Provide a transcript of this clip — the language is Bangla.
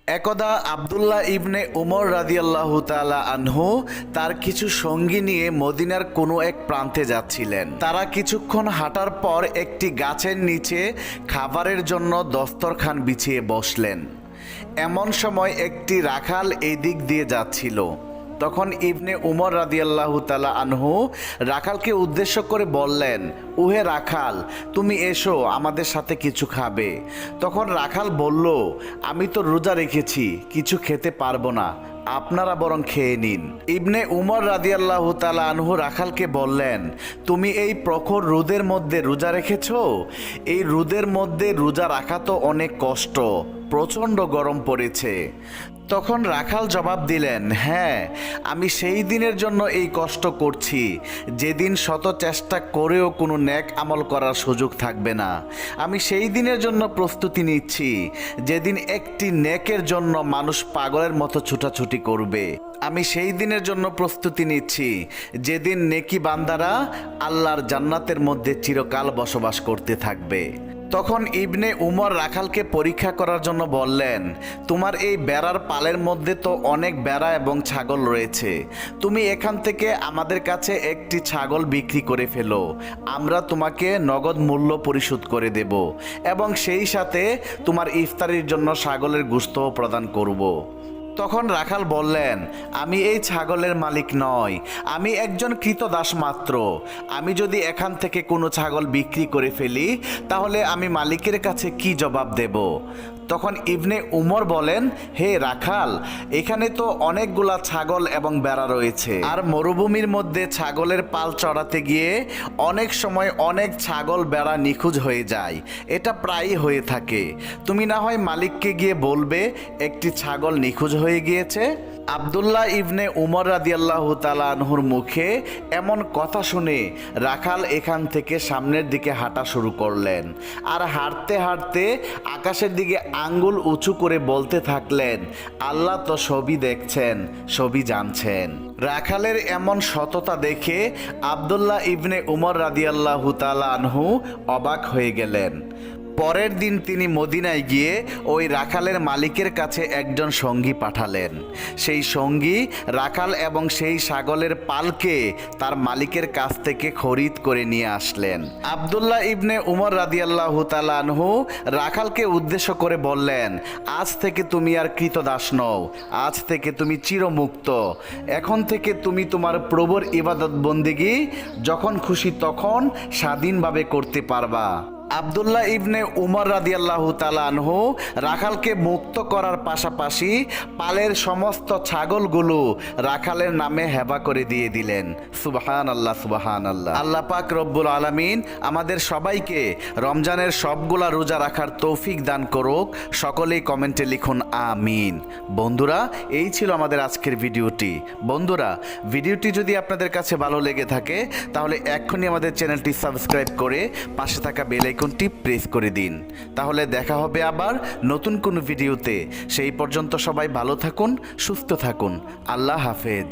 একদা আব্দুল্লাহ ইবনে উমর রাদিয়াল্লাহু তাআলা আনহু তার কিছু সঙ্গী নিয়ে মদিনার কোনো এক প্রান্তে যাচ্ছিলেন। তারা কিছুক্ষণ হাঁটার পর একটি গাছের নিচে খাবারের জন্য দস্তরখান বিছিয়ে বসলেন। এমন সময় একটি রাখাল এই দিক দিয়ে যাচ্ছিল। তখন ইবনে উমর রাদিয়াল্লাহু তাআলা আনহু রাখালকে উদ্দেশ্য করে বললেন, ওহে রাখাল, তুমি এসো, আমাদের সাথে কিছু খাবে। তখন রাখাল বলল, আমি তো রোজা রেখেছি, কিছু খেতে পারবো না, আপনারা বরং খেয়ে নিন। ইবনে উমর রাদিয়াল্লাহু তাআলা আনহু রাখালকে বললেন, তুমি এই প্রখর রোদের মধ্যে রোজা রেখেছ? এই রোদের মধ্যে রোজা রাখা তো অনেক কষ্ট, প্রচণ্ড গরম পড়েছে। তখন রাখাল জবাব দিলেন, হ্যাঁ, আমি সেই দিনের জন্য এই কষ্ট করছি যেদিন শত চেষ্টা করেও কোনো নেক আমল করার সুযোগ থাকবে না। আমি সেই দিনের জন্য প্রস্তুতি নিচ্ছি যেদিন একটি নেকের জন্য মানুষ পাগলের মতো ছুটাছুটি করবে। আমি সেই দিনের জন্য প্রস্তুতি নিচ্ছি যেদিন নেকি বান্দারা আল্লাহর জান্নাতের মধ্যে চিরকাল বসবাস করতে থাকবে। তখন ইবনে উমর রাখালকে পরীক্ষা করার জন্য বললেন, তোমার এই বেড়ার পালের মধ্যে তো অনেক বেড়া এবং ছাগল রয়েছে, তুমি এখান থেকে আমাদের কাছে একটি ছাগল বিক্রি করে ফেলো, আমরা তোমাকে নগদ মূল্য পরিশোধ করে দেব এবং সেই সাথে তোমার ইফতারির জন্য ছাগলের গোশতও প্রদান করব। তখন রাখাল বললেন, আমি এই ছাগলের মালিক নই, আমি একজন কৃতদাস মাত্র। আমি যদি এখান থেকে কোনো ছাগল বিক্রি করে ফেলি তাহলে আমি মালিকের কাছে কি জবাব দেব? তখন ইবনে উমর বলেন, হে রাখাল, এখানে তো অনেকগুলা ছাগল এবং বেড়া রয়েছে, আর মরুভূমির মধ্যে ছাগলের পাল চড়াতে গিয়ে অনেক সময় অনেক ছাগল বেড়া নিখোঁজ হয়ে যায়, এটা প্রায়ই হয়ে থাকে। তুমি না হয় মালিককে গিয়ে বলবে একটি ছাগল নিখোঁজ হয়ে গিয়েছে। আব্দুল্লাহ ইবনে উমর রাদিয়াল্লাহু তাআলা আনহুর মুখে এমন কথা শুনে রাখাল এখান থেকে সামনের দিকে হাঁটা শুরু করলেন, আর হাঁটতে হাঁটতে আকাশের দিকে আঙ্গুল উঁচু করে বলতে থাকলেন, আল্লাহ তো সবই দেখছেন, সবই জানছেন। রাখালের এমন সততা দেখে আব্দুল্লাহ ইবনে উমর রাদিয়াল্লাহু তাআলা আনহু অবাক হয়ে গেলেন। পরের দিন তিনি মদিনায় গিয়ে ওই রাখালের মালিকের কাছে একজন সঙ্গী পাঠালেন। সেই সঙ্গী রাখাল এবং সেই ছাগলের পালকে তার মালিকের কাছ থেকে খরিদ করে নিয়ে আসলেন। আব্দুল্লাহ ইবনে উমর রাদিয়াল্লাহু তাআলা আনহু রাখালকে উদ্দেশ্য করে বললেন, আজ থেকে তুমি আর কৃতদাস নও, আজ থেকে তুমি চিরমুক্ত। এখন থেকে তুমি তোমার প্রভুর ইবাদত বন্দেগী যখন খুশি তখন স্বাধীনভাবে করতে পারবা। আব্দুল্লাহ ইবনে উমর রাদিয়াল্লাহু তাআলা আনহু রাখালকে মুক্ত করার পাশাপাশি পালের সমস্ত ছাগলগুলো রাখালের নামে হেবা করে দিয়ে দিলেন। সুবহানাল্লাহ, সুবহানাল্লাহ। আল্লাহ পাক রব্বুল আলামিন আমাদের সবাইকে রমজানের সবগুলা রোজা রাখার তৌফিক দান করুক। সকলেই কমেন্টে লিখুন আমিন। বন্ধুরা, এই ছিল আমাদের আজকের ভিডিওটি। বন্ধুরা, ভিডিওটি যদি আপনাদের কাছে ভালো লেগে থাকে তাহলে এক্ষুনি আমাদের চ্যানেলটি সাবস্ক্রাইব করে পাশে থাকা বেল আইকনটি প্রেস করে দিন। তাহলে দেখা হবে আবার নতুন কোনো ভিডিওতে। সেই পর্যন্ত সবাই ভালো থাকুন, সুস্থ থাকুন। আল্লাহ হাফেজ।